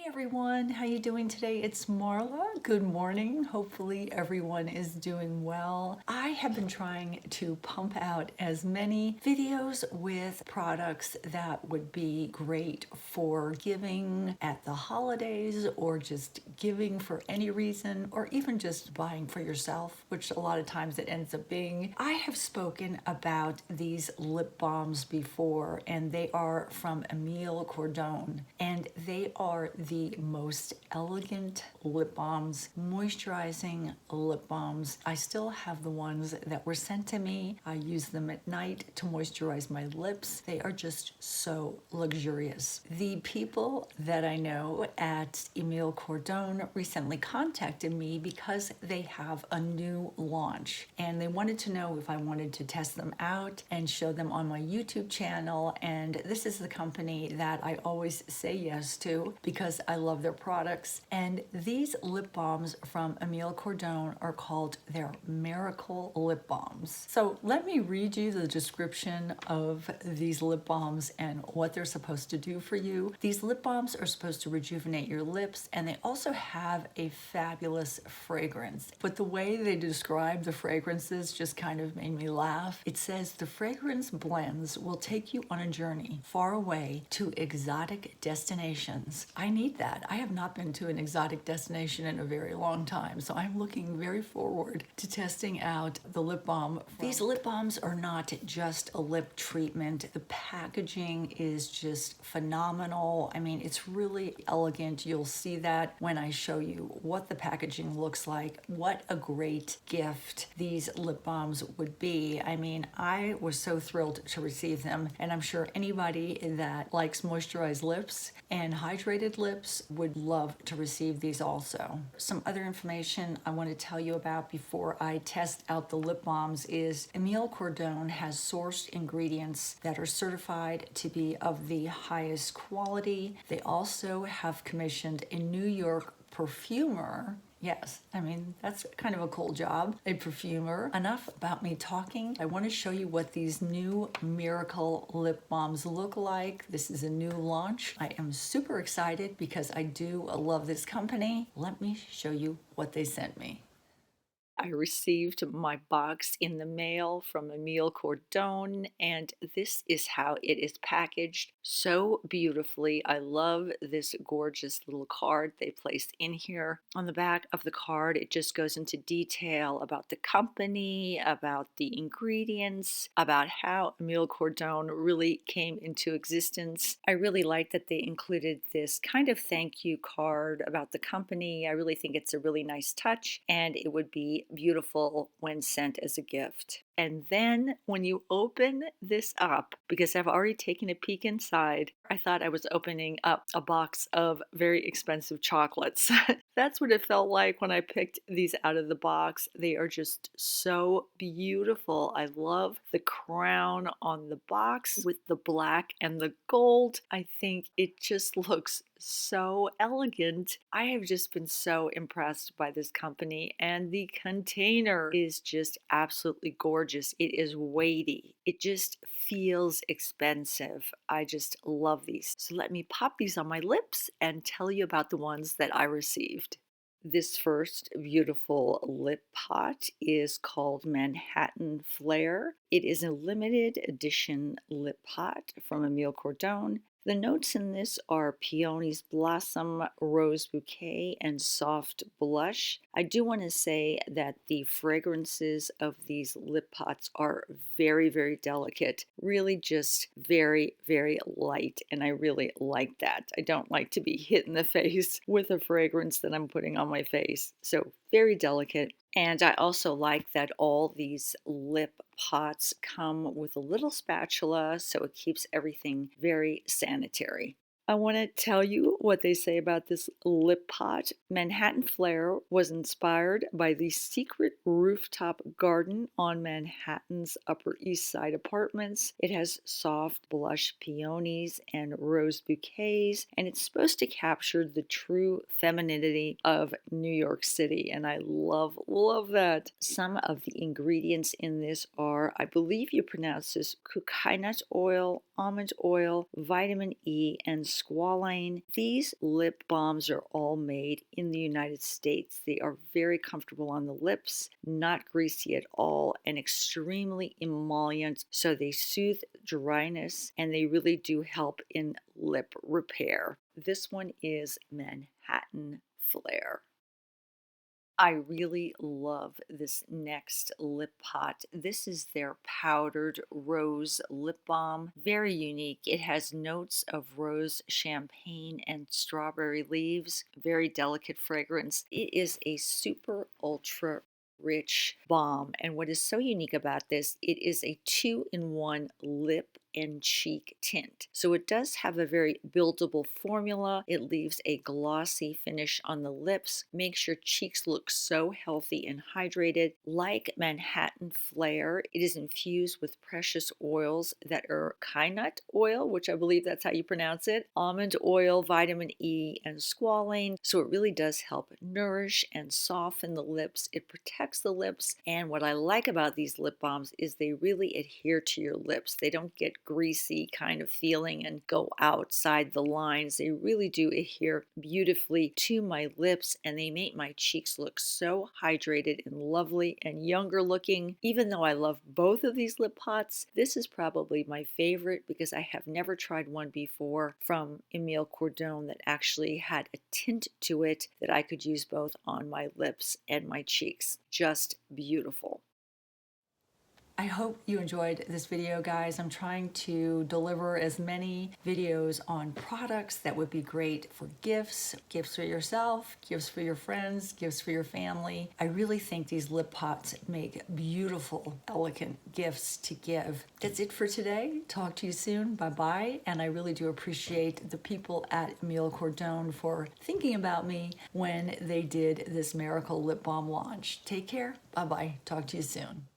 Everyone, how you doing today? It's Marla. Good morning. Hopefully everyone is doing well. I have been trying to pump out as many videos with products that would be great for giving at the holidays or just giving for any reason or even just buying for yourself, which a lot of times it ends up being. I have spoken about these lip balms before, and they are from Emile Cordon, and they are the most elegant lip balms, moisturizing lip balms. I still have the ones that were sent to me. I use them at night to moisturize my lips. They are just so luxurious. The people that I know at Emile Cordon recently contacted me because they have a new launch, and they wanted to know if I wanted to test them out and show them on my YouTube channel. And this is the company that I always say yes to because I love their products. And these lip balms from Emile Cordon are called their Miracle Lip Balms. So let me read you the description of these lip balms and what they're supposed to do for you. These lip balms are supposed to rejuvenate your lips, and they also have a fabulous fragrance. But the way they describe the fragrances just kind of made me laugh. It says the fragrance blends will take you on a journey far away to exotic destinations. I need that. I have not been to an exotic destination in a very long time, so I'm looking very forward to testing out the lip balm. These lip balms are not just a lip treatment. The packaging is just phenomenal. I mean, it's really elegant. You'll see that when I show you what the packaging looks like. What a great gift these lip balms would be. I mean, I was so thrilled to receive them, and I'm sure anybody that likes moisturized lips and hydrated lips would love to receive these also. Some other information I want to tell you about before I test out the lip balms is Emile Cordon has sourced ingredients that are certified to be of the highest quality. They also have commissioned a New York perfumer. Yes, I mean, that's kind of a cool job, a perfumer. Enough about me talking. I want to show you what these new Miracle lip balms look like. This is a new launch. I am super excited because I do love this company. Let me show you what they sent me. I received my box in the mail from Emile Cordon, and this is how it is packaged so beautifully. I love this gorgeous little card they placed in here. On the back of the card, it just goes into detail about the company, about the ingredients, about how Emile Cordon really came into existence. I really like that they included this kind of thank you card about the company. I really think it's a really nice touch, and it would be beautiful when sent as a gift. And then when you open this up, because I've already taken a peek inside, I thought I was opening up a box of very expensive chocolates. That's what it felt like when I picked these out of the box. They are just so beautiful. I love the crown on the box with the black and the gold. I think it just looks so elegant. I have just been so impressed by this company, and the container is just absolutely gorgeous. It is weighty. It just feels expensive. I just love these. So let me pop these on my lips and tell you about the ones that I received. This first beautiful lip pot is called Manhattan Flare. It is a limited edition lip pot from Emile Cordon. The notes in this are peony's blossom, rose bouquet, and soft blush. I do want to say that the fragrances of these lip pots are very, very delicate, really just very, very light, and I really like that. I don't like to be hit in the face with a fragrance that I'm putting on my face. So very delicate. And I also like that all these lip pots come with a little spatula, so it keeps everything very sanitary. I want to tell you what they say about this lip pot. Manhattan Flare was inspired by the secret rooftop garden on Manhattan's Upper East Side apartments. It has soft blush peonies and rose bouquets, and it's supposed to capture the true femininity of New York City, and I love that. Some of the ingredients in this are, I believe you pronounce this, coconut oil, almond oil, vitamin E, and squalane. These lip balms are all made in the United States. They are very comfortable on the lips, not greasy at all, and extremely emollient, so they soothe dryness and they really do help in lip repair. This one is Manhattan Flare. I really love this next lip pot. This is their powdered rose lip balm. Very unique. It has notes of rose, champagne, and strawberry leaves. Very delicate fragrance. It is a super ultra rich balm. And what is so unique about this, it is a 2-in-1 lip and cheek tint. So it does have a very buildable formula. It leaves a glossy finish on the lips, makes your cheeks look so healthy and hydrated. Like Manhattan Flare, it is infused with precious oils that are kinut oil, which I believe that's how you pronounce it, almond oil, vitamin E, and squalane. So it really does help nourish and soften the lips. It protects the lips. And what I like about these lip balms is they really adhere to your lips. They don't get greasy kind of feeling and go outside the lines. They really do adhere beautifully to my lips, and they make my cheeks look so hydrated and lovely and younger looking. Even though I love both of these lip pots, this is probably my favorite because I have never tried one before from Emile Cordon that actually had a tint to it that I could use both on my lips and my cheeks. Just beautiful. I hope you enjoyed this video, guys. I'm trying to deliver as many videos on products that would be great for gifts, gifts for yourself, gifts for your friends, gifts for your family. I really think these lip pots make beautiful, elegant gifts to give. That's it for today. Talk to you soon. Bye-bye. And I really do appreciate the people at Emile Cordon for thinking about me when they did this miracle lip balm launch. Take care. Bye-bye. Talk to you soon.